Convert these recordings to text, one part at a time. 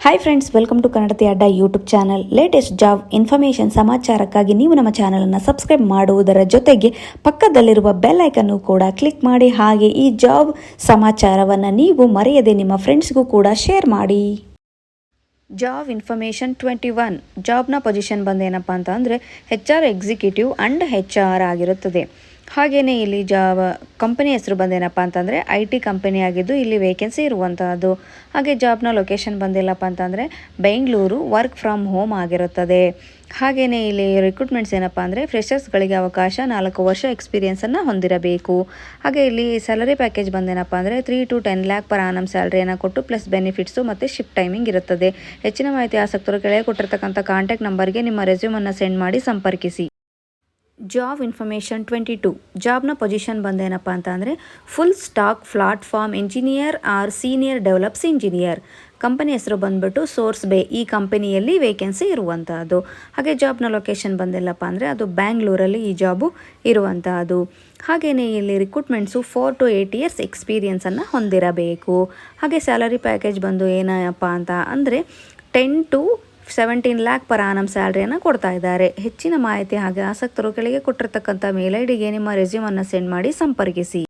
Hi friends, welcome to Kannadathi Adda YouTube channel. Latest job information ಸಮಾಚಾರಕ್ಕಾಗಿ ನೀವು ನಮ್ಮ ಚಾನಲನ್ನು ಸಬ್ಸ್ಕ್ರೈಬ್ ಮಾಡುವುದರ ಜೊತೆಗೆ ಪಕ್ಕದಲ್ಲಿರುವ ಬೆಲ್ ಐಕನ್ನು ಕೂಡ ಕ್ಲಿಕ್ ಮಾಡಿ. ಹಾಗೆ ಈ ಜಾಬ್ ಸಮಾಚಾರವನ್ನು ನೀವು ಮರೆಯದೆ ನಿಮ್ಮ ಫ್ರೆಂಡ್ಸ್ಗೂ ಕೂಡ ಶೇರ್ ಮಾಡಿ. ಜಾಬ್ ಇನ್ಫಾರ್ಮೇಷನ್ 21 ಜಾಬ್ನ ಪೊಸಿಷನ್ ಬಂದೇನಪ್ಪ ಅಂತ ಅಂದರೆ HR ಎಕ್ಸಿಕ್ಯೂಟಿವ್ ಆ್ಯಂಡ್ HR ಆಗಿರುತ್ತದೆ. ಹಾಗೆಯೇ ಇಲ್ಲಿ ಕಂಪನಿ ಹೆಸರು ಬಂದೇನಪ್ಪ ಅಂತಂದರೆ IT ಕಂಪನಿ ಆಗಿದ್ದು ಇಲ್ಲಿ ವೇಕೆನ್ಸಿ ಇರುವಂತಹದ್ದು. ಹಾಗೆ ಜಾಬ್ನ ಲೊಕೇಶನ್ ಬಂದಿಲ್ಲಪ್ಪ ಅಂತಂದರೆ ಬೆಂಗಳೂರು, ವರ್ಕ್ ಫ್ರಮ್ ಹೋಮ್ ಆಗಿರುತ್ತದೆ. ಹಾಗೆಯೇ ಇಲ್ಲಿ ರಿಕ್ರೂಟ್ಮೆಂಟ್ಸ್ ಏನಪ್ಪ ಅಂದರೆ ಫ್ರೆಷರ್ಸ್ಗಳಿಗೆ ಅವಕಾಶ, 4 ವರ್ಷ ಎಕ್ಸ್ಪೀರಿಯನ್ಸನ್ನು ಹೊಂದಿರಬೇಕು. ಹಾಗೆ ಇಲ್ಲಿ ಸ್ಯಾಲರಿ ಪ್ಯಾಕೇಜ್ ಬಂದೇನಪ್ಪ ಅಂದರೆ 3 to 10 lakh ಪರ್ ಆನಮ್ ಸ್ಯಾಲರಿಯನ್ನು ಕೊಟ್ಟು ಪ್ಲಸ್ ಬೆನಿಫಿಟ್ಸು ಮತ್ತು ಶಿಫ್ಟ್ ಟೈಮಿಂಗ್ ಇರುತ್ತದೆ. ಹೆಚ್ಚಿನ ಮಾಹಿತಿ ಆಸಕ್ತರು ಕೆಳಗೆ ಕೊಟ್ಟಿರ್ತಕ್ಕಂಥ ಕಾಂಟ್ಯಾಕ್ಟ್ ನಂಬರ್ಗೆ ನಿಮ್ಮ ರೆಸ್ಯೂಮನ್ನು ಸೆಂಡ್ ಮಾಡಿ ಸಂಪರ್ಕಿಸಿ. ಜಾಬ್ ಇನ್ಫಾರ್ಮೇಷನ್ 22 ಜಾಬ್ನ ಪೊಸಿಷನ್ ಬಂದೇನಪ್ಪ ಅಂತ ಅಂದರೆ full stack platform engineer or senior devops engineer. Company ಹೆಸರು ಬಂದ್ಬಿಟ್ಟು ಸೋರ್ಸ್ ಬೇ. ಈ ಕಂಪನಿಯಲ್ಲಿ ವೇಕೆನ್ಸಿ ಇರುವಂತಹದ್ದು. ಹಾಗೆ ಜಾಬ್ನ ಲೊಕೇಶನ್ ಬಂದಿಲ್ಲಪ್ಪ ಅಂದರೆ ಅದು ಬ್ಯಾಂಗ್ಳೂರಲ್ಲಿ ಈ ಜಾಬು ಇರುವಂತಹದ್ದು. ಹಾಗೆಯೇ ಇಲ್ಲಿ ರಿಕ್ರೂಟ್ಮೆಂಟ್ಸು 4 to 8 years ಎಕ್ಸ್ಪೀರಿಯನ್ಸನ್ನು ಹೊಂದಿರಬೇಕು. ಹಾಗೆ ಸ್ಯಾಲರಿ ಪ್ಯಾಕೇಜ್ ಬಂದು ಏನಪ್ಪ ಅಂತ ಅಂದರೆ 10 to 17 lakh ಪರ್ ಆನಮ್ ಸ್ಯಾಲ್ರಿಯನ್ನು ಕೊಡ್ತಾ ಇದ್ದಾರೆ. ಹೆಚ್ಚಿನ ಮಾಹಿತಿ ಹಾಗೆ ಆಸಕ್ತರು ಕೆಳಗೆ ಕೊಟ್ಟಿರ್ತಕ್ಕಂಥ ಮೇಲ್ ಐಡಿಗೆ ನಿಮ್ಮ ರೆಸ್ಯೂಮನ್ನು ಸೆಂಡ್ ಮಾಡಿ ಸಂಪರ್ಕಿಸಿ.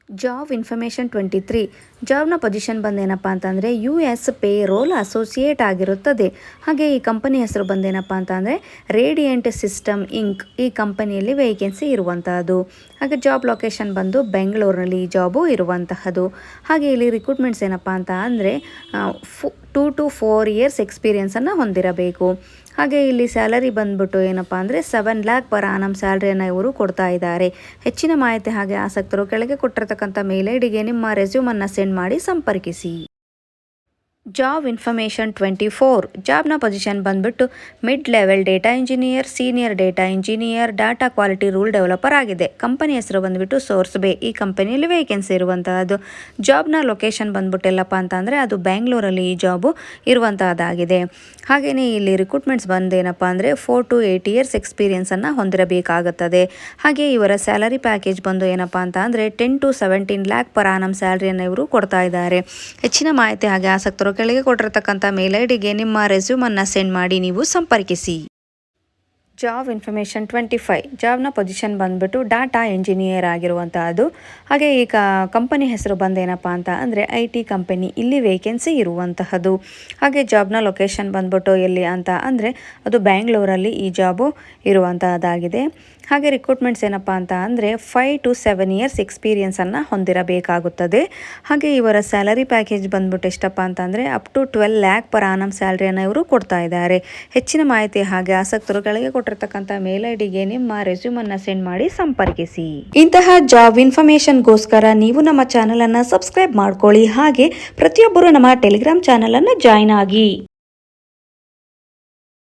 ಜಾಬ್ ಇನ್ಫಾರ್ಮೇಷನ್ 23 ಜಾಬ್ನ ಪೊಸಿಷನ್ ಬಂದೇನಪ್ಪ ಅಂತಂದರೆ US ಪೇ ರೋಲ್ ಅಸೋಸಿಯೇಟ್ ಆಗಿರುತ್ತದೆ. ಹಾಗೆ ಈ ಕಂಪನಿ ಹೆಸರು ಬಂದೇನಪ್ಪ ಅಂತಂದರೆ ರೇಡಿಯಂಟ್ ಸಿಸ್ಟಮ್ ಇಂಕ್. ಈ ಕಂಪನಿಯಲ್ಲಿ ವೇಕೆನ್ಸಿ ಇರುವಂತಹದ್ದು. ಹಾಗೆ ಜಾಬ್ ಲೊಕೇಶನ್ ಬಂದು ಬೆಂಗಳೂರಿನಲ್ಲಿ ಈ ಜಾಬು ಇರುವಂತಹದ್ದು. ಹಾಗೆ ಇಲ್ಲಿ ರಿಕ್ರೂಟ್ಮೆಂಟ್ಸ್ ಏನಪ್ಪ ಅಂತ ಅಂದರೆ 2 to 4 years ಎಕ್ಸ್ಪೀರಿಯನ್ಸನ್ನು ಹೊಂದಿರಬೇಕು. ಹಾಗೆ ಇಲ್ಲಿ ಸ್ಯಾಲರಿ ಬಂದ್ಬಿಟ್ಟು ಏನಪ್ಪ ಅಂದರೆ 7 lakh ಪರ್ ಆನಮ್ ಸ್ಯಾಲ್ರಿಯನ್ನು ಇವರು ಕೊಡ್ತಾ ಇದ್ದಾರೆ. ಹೆಚ್ಚಿನ ಮಾಹಿತಿ ಹಾಗೆ ಆಸಕ್ತರು ಕೆಳಗೆ ಕೊಟ್ಟಿರ್ತಕ್ಕಂಥ ಮೇಲ್ ಐಡಿಗೆ ನಿಮ್ಮ ರೆಸ್ಯೂಮನ್ನು ಸೆಂಡ್ ಮಾಡಿ ಸಂಪರ್ಕಿಸಿ. ಜಾಬ್ ಇನ್ಫಾರ್ಮೇಷನ್ 24 ಜಾಬ್ನ ಪೊಸಿಷನ್ ಬಂದ್ಬಿಟ್ಟು mid level data engineer, senior data engineer, data quality rule developer ಆಗಿದೆ. ಕಂಪನಿ ಹೆಸರು ಬಂದ್ಬಿಟ್ಟು ಸೋರ್ಸ್ ಬೇ. ಈ ಕಂಪನಿಯಲ್ಲಿ ವೇಕೆನ್ಸಿ ಇರುವಂತಹದ್ದು. ಜಾಬ್ನ ಲೊಕೇಶನ್ ಬಂದ್ಬಿಟ್ಟು ಎಲ್ಲಪ್ಪ ಅಂತ ಅಂದರೆ ಅದು ಬ್ಯಾಂಗ್ಳೂರಲ್ಲಿ ಈ ಜಾಬು ಇರುವಂತಹದ್ದಾಗಿದೆ. ಹಾಗೆಯೇ ಇಲ್ಲಿ ರಿಕ್ರೂಟ್ಮೆಂಟ್ಸ್ ಬಂದೇನಪ್ಪ ಅಂದರೆ 4 to 8 years ಎಕ್ಸ್ಪೀರಿಯನ್ಸನ್ನು ಹೊಂದಿರಬೇಕಾಗುತ್ತದೆ. ಹಾಗೆ ಇವರ ಸ್ಯಾಲರಿ ಪ್ಯಾಕೇಜ್ ಬಂದು ಏನಪ್ಪ ಅಂತ ಅಂದರೆ 10 to 17 lakh ಪರ್ ಆನಮ್ ಸ್ಯಾಲರಿಯನ್ನು ಇವರು ಕೊಡ್ತಾ ಇದ್ದಾರೆ. ಹೆಚ್ಚಿನ ಮಾಹಿತಿ ಹಾಗೆ ಆಸಕ್ತರು ಕೆಳಗೆ ಕೊಟ್ಟಿರ್ತಕ್ಕಂಥ ಮೇಲ್ ಐಡಿಗೆ ನಿಮ್ಮ ರೆಸ್ಯೂಮನ್ನು ಸೆಂಡ್ ಮಾಡಿ ನೀವು ಸಂಪರ್ಕಿಸಿ. ಜಾಬ್ ಇನ್ಫಾರ್ಮೇಷನ್ 25 ಜಾಬ್ನ ಪೊಸಿಷನ್ ಬಂದ್ಬಿಟ್ಟು ಡಾಟಾ ಇಂಜಿನಿಯರ್ ಆಗಿರುವಂತಹದ್ದು. ಹಾಗೆ ಈ ಕಂಪನಿ ಹೆಸರು ಬಂದೇನಪ್ಪ ಅಂತ ಅಂದರೆ IT ಕಂಪನಿ. ಇಲ್ಲಿ ವೇಕೆನ್ಸಿ ಇರುವಂತಹದ್ದು. ಹಾಗೆ ಜಾಬ್ನ ಲೊಕೇಶನ್ ಬಂದ್ಬಿಟ್ಟು ಎಲ್ಲಿ ಅಂತ ಅಂದರೆ ಅದು ಬ್ಯಾಂಗ್ಳೂರಲ್ಲಿ ಈ ಜಾಬು ಇರುವಂತಹದ್ದಾಗಿದೆ. ಹಾಗೆ ರಿಕ್ರೂಟ್ಮೆಂಟ್ಸ್ ಏನಪ್ಪ ಅಂತ ಅಂದರೆ 5 to 7 years ಎಕ್ಸ್ಪೀರಿಯನ್ಸನ್ನು ಹೊಂದಿರಬೇಕಾಗುತ್ತದೆ. ಹಾಗೆ ಇವರ ಸ್ಯಾಲರಿ ಪ್ಯಾಕೇಜ್ ಬಂದ್ಬಿಟ್ಟು ಎಷ್ಟಪ್ಪ ಅಂತ ಅಂದರೆ up to 12 lakh per annum ಸ್ಯಾಲ್ರಿಯನ್ನು ಇವರು ಕೊಡ್ತಾ ಇದ್ದಾರೆ. ಹೆಚ್ಚಿನ ಮಾಹಿತಿ ಹಾಗೆ ಆಸಕ್ತರು ಕೆಳಗೆ ಕೊಟ್ಟಿರ್ತಕ್ಕಂಥ ಮೇಲ್ ಐಡಿಗೆ ನಿಮ್ಮ ರೆಸ್ಯೂಮನ್ನು ಸೆಂಡ್ ಮಾಡಿ ಸಂಪರ್ಕಿಸಿ. ಇಂತಹ ಜಾಬ್ ಇನ್ಫಾರ್ಮೇಷನ್ಗೋಸ್ಕರ ನೀವು ನಮ್ಮ ಚಾನಲನ್ನು ಸಬ್ಸ್ಕ್ರೈಬ್ ಮಾಡ್ಕೊಳ್ಳಿ. ಹಾಗೆ ಪ್ರತಿಯೊಬ್ಬರು ನಮ್ಮ ಟೆಲಿಗ್ರಾಮ್ ಚಾನಲನ್ನು ಜಾಯ್ನ್ ಆಗಿ.